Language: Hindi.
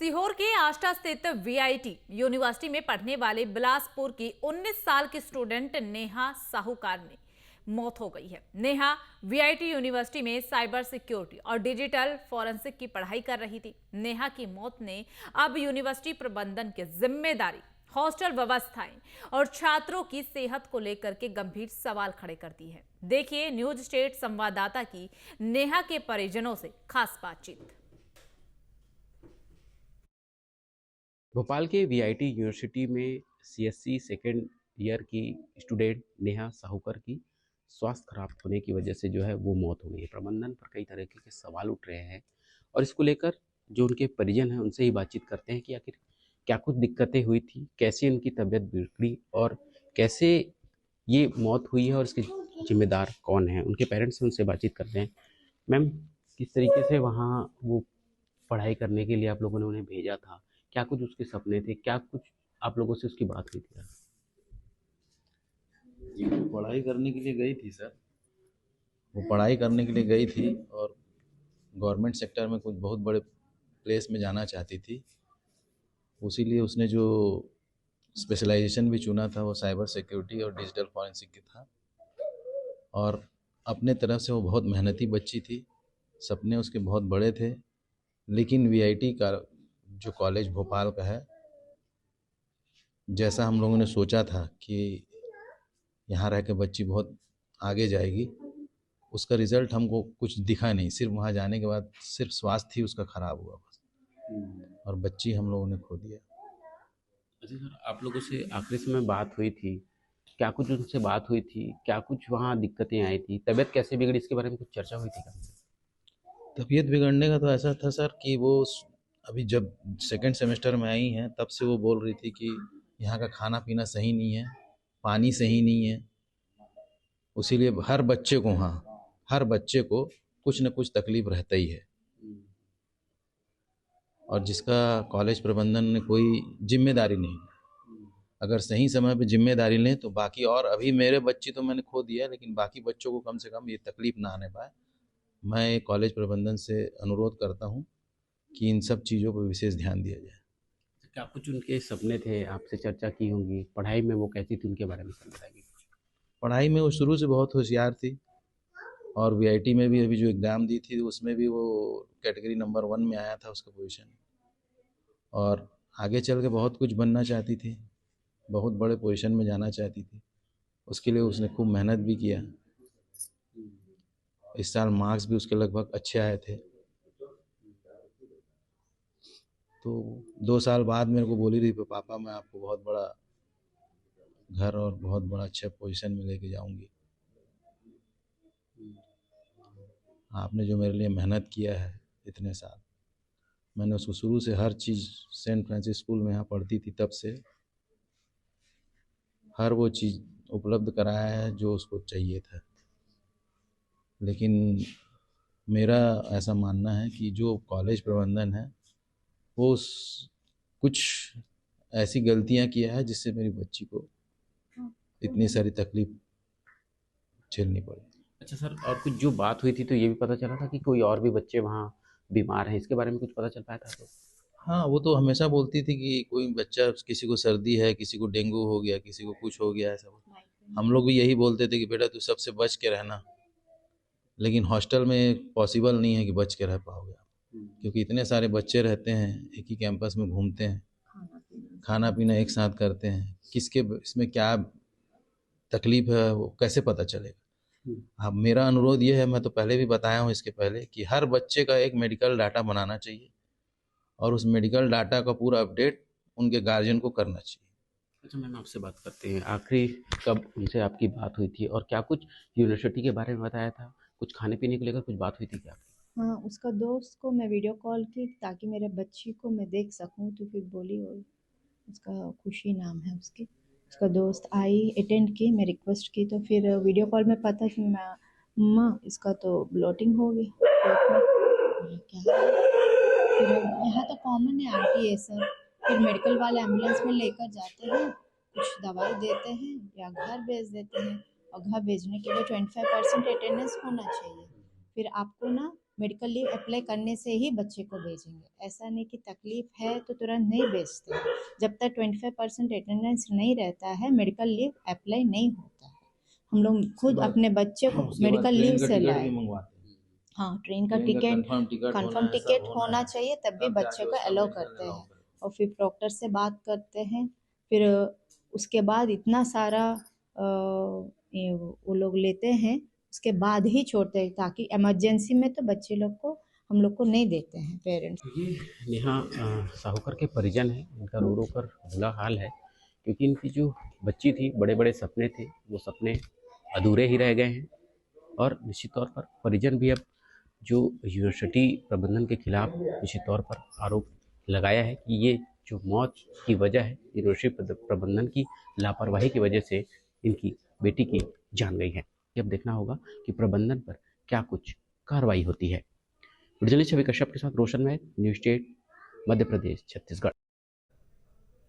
सीहोर के आष्टा स्थित वीआईटी यूनिवर्सिटी में पढ़ने वाले बिलासपुर की 19 साल की स्टूडेंट नेहा साहूकार ने मौत हो गई है। नेहा वीआईटी यूनिवर्सिटी में साइबर सिक्योरिटी और डिजिटल फॉरेंसिक की पढ़ाई कर रही थी। नेहा की मौत ने अब यूनिवर्सिटी प्रबंधन की जिम्मेदारी, हॉस्टल व्यवस्थाएं और छात्रों की सेहत को लेकर के गंभीर सवाल खड़े कर दी है। देखिए न्यूज स्टेट संवाददाता की नेहा के परिजनों से खास बातचीत। भोपाल के वीआईटी यूनिवर्सिटी में सीएससी सेकेंड ईयर की स्टूडेंट नेहा साहूकर की स्वास्थ्य खराब होने की वजह से जो है वो मौत हो गई है। प्रबंधन पर कई तरह के सवाल उठ रहे हैं और इसको लेकर जो उनके परिजन हैं उनसे ही बातचीत करते हैं कि आखिर क्या कुछ दिक्कतें हुई थी, कैसे उनकी तबीयत बिगड़ी और कैसे ये मौत हुई है और इसके जिम्मेदार कौन है। उनके पेरेंट्स से उनसे बातचीत करते हैं। मैम, किस तरीके से वहाँ वो पढ़ाई करने के लिए आप लोगों ने उन्हें भेजा था, क्या कुछ उसके सपने थे, क्या कुछ आप लोगों से उसकी बात हुई थी? जी, वो पढ़ाई करने के लिए गई थी सर। वो पढ़ाई करने के लिए गई थी और गवर्नमेंट सेक्टर में कुछ बहुत बड़े प्लेस में जाना चाहती थी। उसी लिए उसने जो स्पेशलाइजेशन भी चुना था वो साइबर सिक्योरिटी और डिजिटल फॉरेंसिक की था। और अपने तरफ से वो बहुत मेहनती बच्ची थी, सपने उसके बहुत बड़े थे। लेकिन वीआईटी का जो कॉलेज भोपाल का है, जैसा हम लोगों ने सोचा था कि यहाँ रह के बच्ची बहुत आगे जाएगी, उसका रिज़ल्ट हमको कुछ दिखा नहीं। सिर्फ वहाँ जाने के बाद सिर्फ स्वास्थ्य ही उसका ख़राब हुआ बस, और बच्ची हम लोगों ने खो दिया। अच्छा सर, आप लोगों से आखिरी समय बात हुई थी, क्या कुछ उनसे बात हुई थी, क्या कुछ वहाँ दिक्कतें आई थी, तबीयत कैसे बिगड़ी, इसके बारे में कुछ चर्चा हुई थी क्या? तबीयत बिगड़ने का तो ऐसा था सर कि वो अभी जब सेकंड सेमेस्टर में आई हैं तब से वो बोल रही थी कि यहाँ का खाना पीना सही नहीं है, पानी सही नहीं है। उसीलिए हर बच्चे को कुछ न कुछ तकलीफ रहता ही है। और जिसका कॉलेज प्रबंधन ने कोई जिम्मेदारी नहीं, अगर सही समय पे जिम्मेदारी लें तो बाकी, और अभी मेरे बच्ची तो मैंने खो दिया, लेकिन बाकी बच्चों को कम से कम ये तकलीफ ना आने पाए। मैं कॉलेज प्रबंधन से अनुरोध करता हूँ कि इन सब चीज़ों पर विशेष ध्यान दिया जाए। क्या कुछ उनके सपने थे, आपसे चर्चा की होंगी, पढ़ाई में वो कैसी थी, उनके बारे में सर बताएंगे? पढ़ाई में वो शुरू से बहुत होशियार थी और वीआईटी में भी अभी जो एग्ज़ाम दी थी उसमें भी वो कैटेगरी नंबर 1 में आया था उसका पोजीशन। और आगे चल के बहुत कुछ बनना चाहती थी, बहुत बड़े पोजीशन में जाना चाहती थी। उसके लिए उसने खूब मेहनत भी किया। इस साल मार्क्स भी उसके लगभग अच्छे आए थे। तो 2 साल बाद मेरे को बोली रही, पापा मैं आपको बहुत बड़ा घर और बहुत बड़ा अच्छा पोजीशन में लेके जाऊंगी। आपने जो मेरे लिए मेहनत किया है इतने साल, मैंने उसको शुरू से हर चीज़, सेंट फ्रांसिस स्कूल में यहाँ पढ़ती थी तब से, हर वो चीज़ उपलब्ध कराया है जो उसको चाहिए था। लेकिन मेरा ऐसा मानना है कि जो कॉलेज प्रबंधन है वो कुछ ऐसी गलतियाँ किया है जिससे मेरी बच्ची को इतनी सारी तकलीफ झेलनी पड़ी। अच्छा सर, और कुछ जो बात हुई थी तो ये भी पता चला था कि कोई और भी बच्चे वहाँ बीमार हैं, इसके बारे में कुछ पता चल पाया था? तो हाँ, वो तो हमेशा बोलती थी कि कोई बच्चा, किसी को सर्दी है, किसी को डेंगू हो गया, किसी को कुछ हो गया, ऐसा। हम लोग भी यही बोलते थे कि बेटा तू सबसे बच के रहना, लेकिन हॉस्टल में पॉसिबल नहीं है कि बच के रह पाओगे आप, क्योंकि इतने सारे बच्चे रहते हैं, एक ही कैंपस में घूमते हैं, खाना पीना एक साथ करते हैं, किसके इसमें क्या तकलीफ है वो कैसे पता चलेगा। अब मेरा अनुरोध ये है, मैं तो पहले भी बताया हूँ इसके पहले, कि हर बच्चे का एक मेडिकल डाटा बनाना चाहिए और उस मेडिकल डाटा का पूरा अपडेट उनके गार्जियन को करना चाहिए। अच्छा मैम, आपसे बात करते हैं, आखिरी कब उनसे आपकी बात हुई थी और क्या कुछ यूनिवर्सिटी के बारे में बताया था, कुछ खाने पीने को लेकर कुछ बात हुई थी क्या? हाँ, उसका दोस्त को मैं वीडियो कॉल की ताकि मेरे बच्ची को मैं देख सकूं, तो फिर बोली, वो उसका खुशी नाम है उसकी, उसका दोस्त आई, अटेंड की, मैं रिक्वेस्ट की, तो फिर वीडियो कॉल में पता कि मम्मा इसका तो ब्लोटिंग हो गई पेट में। क्या है? फिर यहाँ तो कॉमन है आंटी ये सब। फिर मेडिकल वाले एम्बुलेंस में लेकर जाते हैं, कुछ दवाई देते हैं या घर भेज देते हैं, और घर भेजने के लिए 25% अटेंडेंस होना चाहिए। फिर आपको ना मेडिकल लीव अप्लाई करने से ही बच्चे को भेजेंगे। ऐसा नहीं कि तकलीफ है तो तुरंत नहीं भेजते हैं। जब तक 25% अटेंडेंस नहीं रहता है मेडिकल लीव अप्लाई नहीं होता है। हम लोग खुद अपने बच्चे को मेडिकल लीव से लाए। हाँ, ट्रेन का टिकट कंफर्म टिकट होना चाहिए, तब भी बच्चे को अलाउ करते हैं। और फिर डॉक्टर से बात करते हैं, फिर उसके बाद इतना सारा वो लोग लेते हैं, उसके बाद ही छोड़ते हैं, ताकि इमरजेंसी में तो बच्चे लोग को हम लोग को नहीं देते हैं पेरेंट्स। ये नेहा साहूकर के परिजन हैं, इनका रो रो कर बुरा हाल है, क्योंकि इनकी जो बच्ची थी, बड़े बड़े सपने थे, वो सपने अधूरे ही रह गए हैं। और निश्चित तौर पर परिजन भी अब जो यूनिवर्सिटी प्रबंधन के खिलाफ निश्चित तौर पर आरोप लगाया है कि ये जो मौत की वजह है यूनिवर्सिटी प्रबंधन की लापरवाही की वजह से इनकी बेटी की जान गई है। अब देखना होगा कि प्रबंधन पर क्या कुछ कार्रवाई होती है। जर्नलिस्ट छवि कश्यप के साथ रोशन महल, न्यूज़ 8 मध्य प्रदेश छत्तीसगढ़।